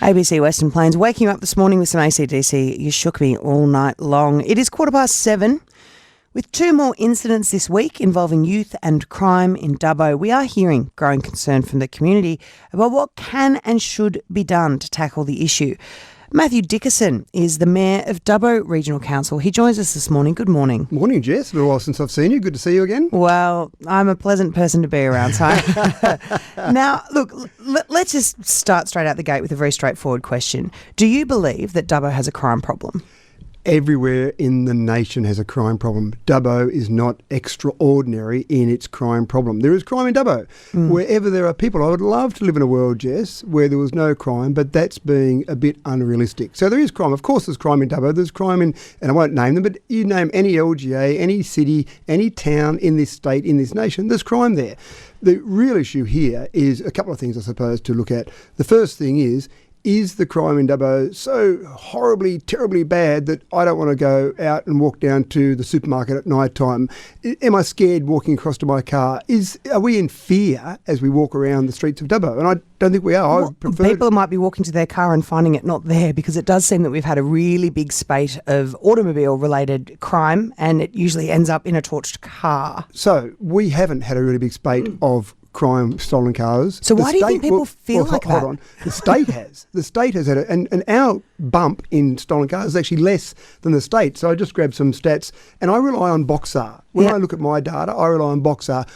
ABC Western Plains, waking you up this morning with some AC/DC. You shook me all night long. It is 7:15. With two more incidents this week involving youth and crime in Dubbo, we are hearing growing concern from the community about what can and should be done to tackle the issue. Mathew Dickerson is the Mayor of Dubbo Regional Council. He joins us this morning. Good morning. Morning, Jess. A little while since I've seen you. Good to see you again. Well, I'm a pleasant person to be around, so. Now, look, let's just start straight out the gate with a very straightforward question. Do you believe that Dubbo has a crime problem? Everywhere in the nation has a crime problem. Dubbo is not extraordinary in its crime problem. There is crime in Dubbo. Wherever there are people, I would love to live in a world, Jess, where there was no crime, but that's being a bit unrealistic. So there is crime. Of course there's crime in Dubbo. There's crime in, and I won't name them, but you name any LGA, any city, any town in this state, in this nation, there's crime there. The real issue here is a couple of things, I suppose, to look at. The first thing is the crime in Dubbo so horribly, terribly bad that I don't want to go out and walk down to the supermarket at night time? Am I scared walking across to my car? Are we in fear as we walk around the streets of Dubbo? And I don't think we are. Well, people might be walking to their car and finding it not there, because it does seem that we've had a really big spate of automobile-related crime, and it usually ends up in a torched car. So we haven't had a really big spate of crime, stolen cars. So why do you think people feel like that? Hold on. The state has. The state has had it. And our bump in stolen cars is actually less than the state. So I just grabbed some stats, and I rely on Boxar. When I look at my data, I rely on Boxar.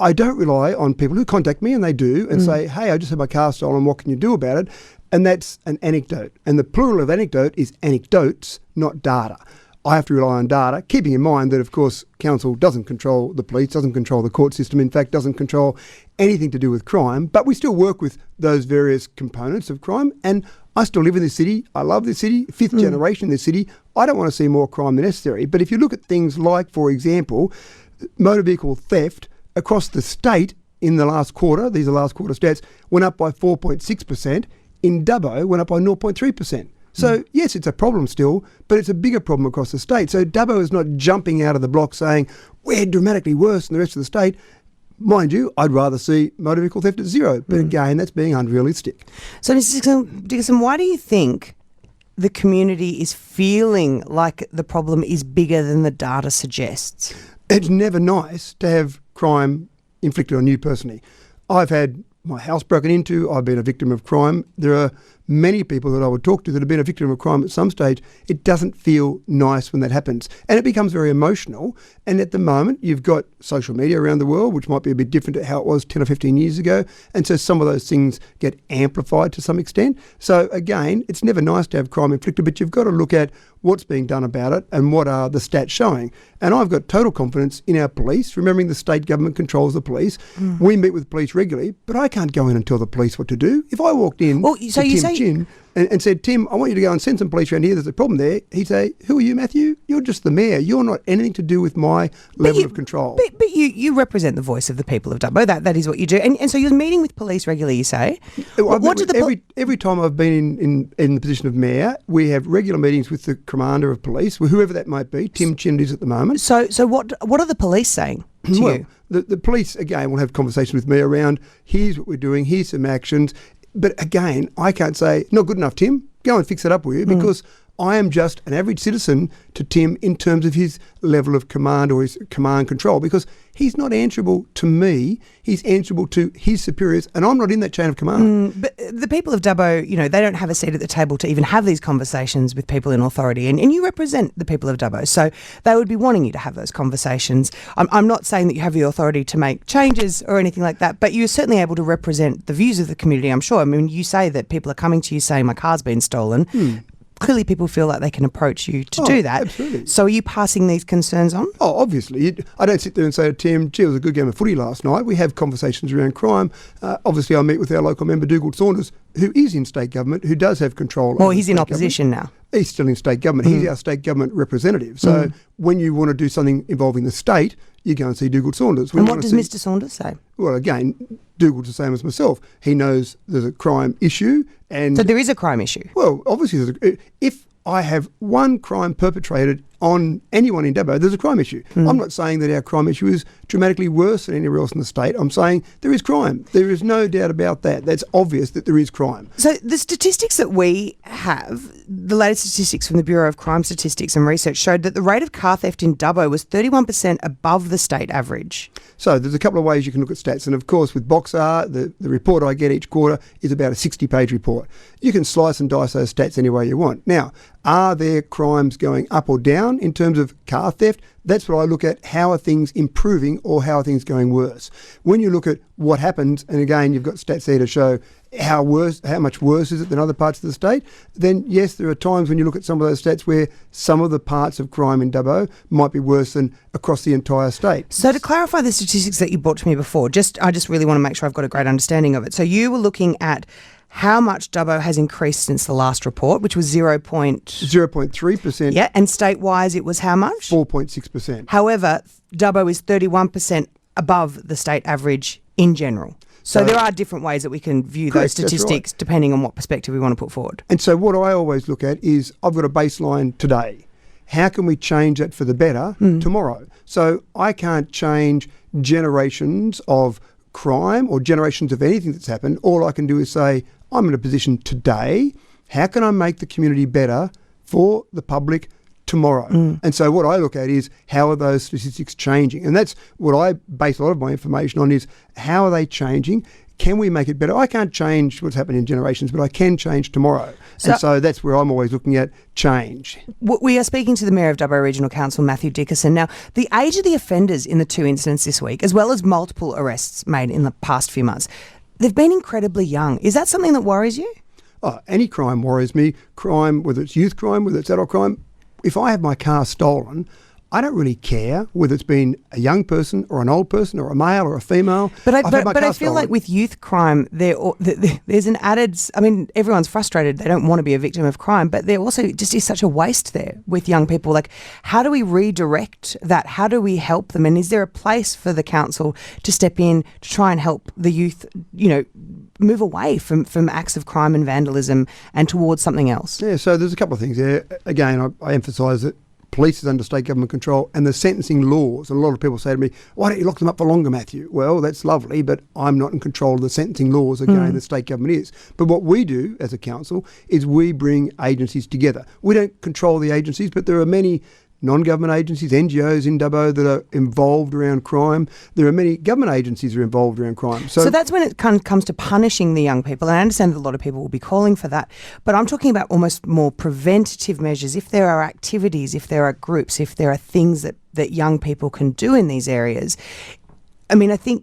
I don't rely on people who contact me, and they do, and say, hey, I just had my car stolen, what can you do about it? And that's an anecdote. And the plural of anecdote is anecdotes, not data. I have to rely on data, keeping in mind that, of course, council doesn't control the police, doesn't control the court system, in fact, doesn't control anything to do with crime, but we still work with those various components of crime. And I still live in this city. I love this city, fifth generation in this city. I don't want to see more crime than necessary. But if you look at things like, for example, motor vehicle theft across the state in the last quarter, these are last quarter stats, went up by 4.6%. In Dubbo, went up by 0.3%. So, yes, it's a problem still, but it's a bigger problem across the state. So Dubbo is not jumping out of the block saying, we're dramatically worse than the rest of the state. Mind you, I'd rather see motor vehicle theft at zero. But again, that's being unrealistic. So, Mr. Dickerson, why do you think the community is feeling like the problem is bigger than the data suggests? It's never nice to have crime inflicted on you personally. I've had my house broken into. I've been a victim of crime. There are many people that I would talk to that have been a victim of crime at some stage. It doesn't feel nice when that happens. And it becomes very emotional. And at the moment, you've got social media around the world, which might be a bit different to how it was 10 or 15 years ago. And so some of those things get amplified to some extent. So again, it's never nice to have crime inflicted, but you've got to look at what's being done about it and what are the stats showing. And I've got total confidence in our police, remembering the state government controls the police. We meet with police regularly, but I can't go in and tell the police what to do. If I walked in and said, Tim, I want you to go and send some police around here, there's a problem there, he'd say, who are you, Matthew? You're just the mayor. You're not anything to do with my level of control. But you represent the voice of the people of Dubbo. That is what you do. And so you're meeting with police regularly, you say? Every time I've been in the position of mayor, we have regular meetings with the commander of police, whoever that might be. Tim Chin is at the moment. So what are the police saying to you? The police, again, will have conversations with me around, here's what we're doing, here's some actions. But again, I can't say, not good enough, Tim, go and fix it up, will you? Because I am just an average citizen to Tim in terms of his level of command or his command control, because he's not answerable to me, he's answerable to his superiors, and I'm not in that chain of command. But the people of Dubbo, they don't have a seat at the table to even have these conversations with people in authority, and you represent the people of Dubbo, so they would be wanting you to have those conversations. I'm not saying that you have the authority to make changes or anything like that, but you're certainly able to represent the views of the community, I'm sure. I mean, you say that people are coming to you saying my car's been stolen. Clearly people feel like they can approach you to do that. Absolutely. So are you passing these concerns on? Oh, obviously. I don't sit there and say to Tim, gee, it was a good game of footy last night. We have conversations around crime. Obviously, I meet with our local member, Dougal Saunders, who is in state government, who does have control. Well, he's in opposition now. He's still in state government. He's our state government representative. So when you want to do something involving the state, you go and see Dougal Saunders. And what does Mr. Saunders say? Well, again, Dougal's the same as myself. He knows there's a crime issue. So there is a crime issue? Well, obviously, if I have one crime perpetrated on anyone in Dubbo, there's a crime issue. I'm not saying that our crime issue is dramatically worse than anywhere else in the state. I'm saying there is crime. There is no doubt about that. That's obvious that there is crime. So the statistics that we have, the latest statistics from the Bureau of Crime Statistics and Research showed that the rate of car theft in Dubbo was 31% above the state average. So there's a couple of ways you can look at stats. And of course, with Boxar, the report I get each quarter is about a 60-page report. You can slice and dice those stats any way you want. Now, are there crimes going up or down in terms of car theft? That's what I look at. How are things improving or how are things going worse? When you look at what happens, and again, you've got stats there to show how much worse is it than other parts of the state, then yes, there are times when you look at some of those stats where some of the parts of crime in Dubbo might be worse than across the entire state. So to clarify the statistics that you brought to me before, I just really want to make sure I've got a great understanding of it. So you were looking at how much Dubbo has increased since the last report, which was 0.3%. Yeah, and state-wise it was how much? 4.6%. However, Dubbo is 31% above the state average in general. So there are different ways that we can view those statistics depending on what perspective we want to put forward. And so what I always look at is I've got a baseline today. How can we change that for the better tomorrow? So I can't change generations of crime or generations of anything that's happened. All I can do is say, I'm in a position today. How can I make the community better for the public tomorrow? And so what I look at is how are those statistics changing? And that's what I base a lot of my information on is how are they changing? Can we make it better? I can't change what's happened in generations, but I can change tomorrow. And so that's where I'm always looking at change. We are speaking to the Mayor of Dubbo Regional Council, Mathew Dickerson. Now, the age of the offenders in the 2 incidents this week, as well as multiple arrests made in the past few months, they've been incredibly young. Is that something that worries you? Oh, any crime worries me. Crime, whether it's youth crime, whether it's adult crime. If I have my car stolen, I don't really care whether it's been a young person or an old person or a male or a female. But I feel like with youth crime, there's an added, I mean, everyone's frustrated. They don't want to be a victim of crime, but there also just is such a waste there with young people. Like, how do we redirect that? How do we help them? And is there a place for the council to step in to try and help the youth, move away from acts of crime and vandalism and towards something else? Yeah, so there's a couple of things there. Again, I emphasise that police is under state government control and the sentencing laws. And a lot of people say to me, why don't you lock them up for longer, Matthew? Well, that's lovely, but I'm not in control of the sentencing laws. Again, the state government is. But what we do as a council is we bring agencies together. We don't control the agencies, but there are many non-government agencies, NGOs in Dubbo that are involved around crime. There are many government agencies that are involved around crime. So that's when it comes to punishing the young people. And I understand that a lot of people will be calling for that. But I'm talking about almost more preventative measures. If there are activities, if there are groups, if there are things that young people can do in these areas. I mean, I think,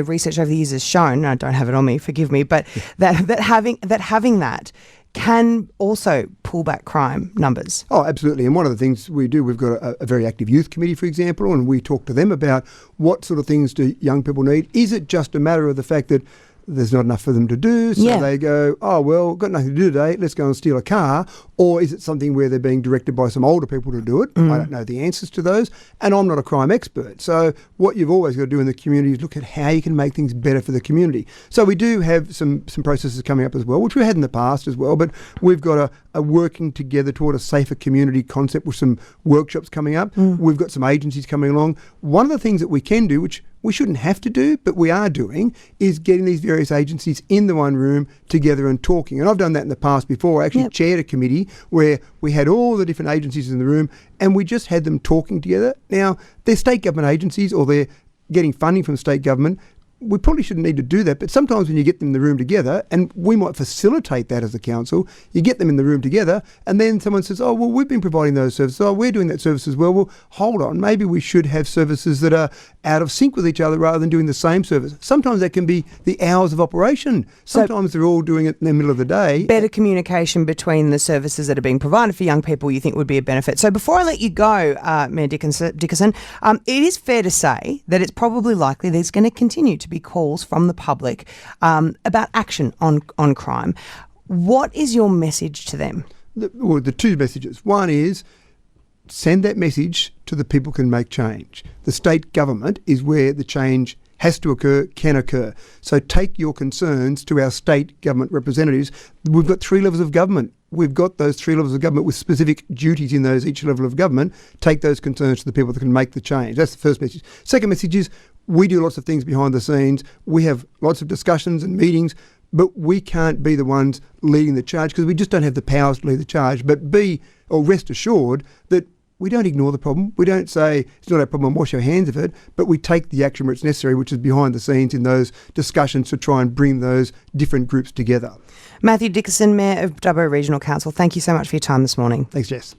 research over the years has shown, and I don't have it on me, forgive me, but that having that can also pull back crime numbers. Oh, absolutely. And one of the things we do, we've got a very active youth committee, for example, and we talk to them about what sort of things do young people need. Is it just a matter of the fact that there's not enough for them to do, so they go, oh, well, got nothing to do today, let's go and steal a car? Or is it something where they're being directed by some older people to do it? I don't know the answers to those, and I'm not a crime expert. So what you've always got to do in the community is look at how you can make things better for the community. So we do have some processes coming up as well, which we had in the past as well, but we've got a working together toward a safer community concept with some workshops coming up. We've got some agencies coming along. One of the things that we can do, which we shouldn't have to do, but we are doing, is getting these various agencies in the one room together and talking. And I've done that in the past before. I actually chaired a committee where we had all the different agencies in the room and we just had them talking together. Now, they're state government agencies or they're getting funding from state government. We probably shouldn't need to do that, but sometimes when you get them in the room together, and we might facilitate that as a council, you get them in the room together, and then someone says, oh, well, we've been providing those services. Oh, we're doing that service as well. Well, hold on. Maybe we should have services that are out of sync with each other rather than doing the same service. Sometimes that can be the hours of operation. Sometimes they're all doing it in the middle of the day. Better communication between the services that are being provided for young people you think would be a benefit. So before I let you go, Mayor Dickerson, it is fair to say that it's probably likely there's going to continue to be calls from the public about action on crime. What is your message to them? The two messages. One is send that message to the people who can make change. The state government is where the change has to occur, can occur. So take your concerns to our state government representatives. We've got 3 levels of government. We've got those 3 levels of government with specific duties in each level of government. Take those concerns to the people that can make the change. That's the first message. Second message is we do lots of things behind the scenes. We have lots of discussions and meetings, but we can't be the ones leading the charge because we just don't have the powers to lead the charge. But rest assured that we don't ignore the problem. We don't say it's not our problem and wash our hands of it, but we take the action where it's necessary, which is behind the scenes in those discussions to try and bring those different groups together. Mathew Dickerson, Mayor of Dubbo Regional Council, thank you so much for your time this morning. Thanks, Jess.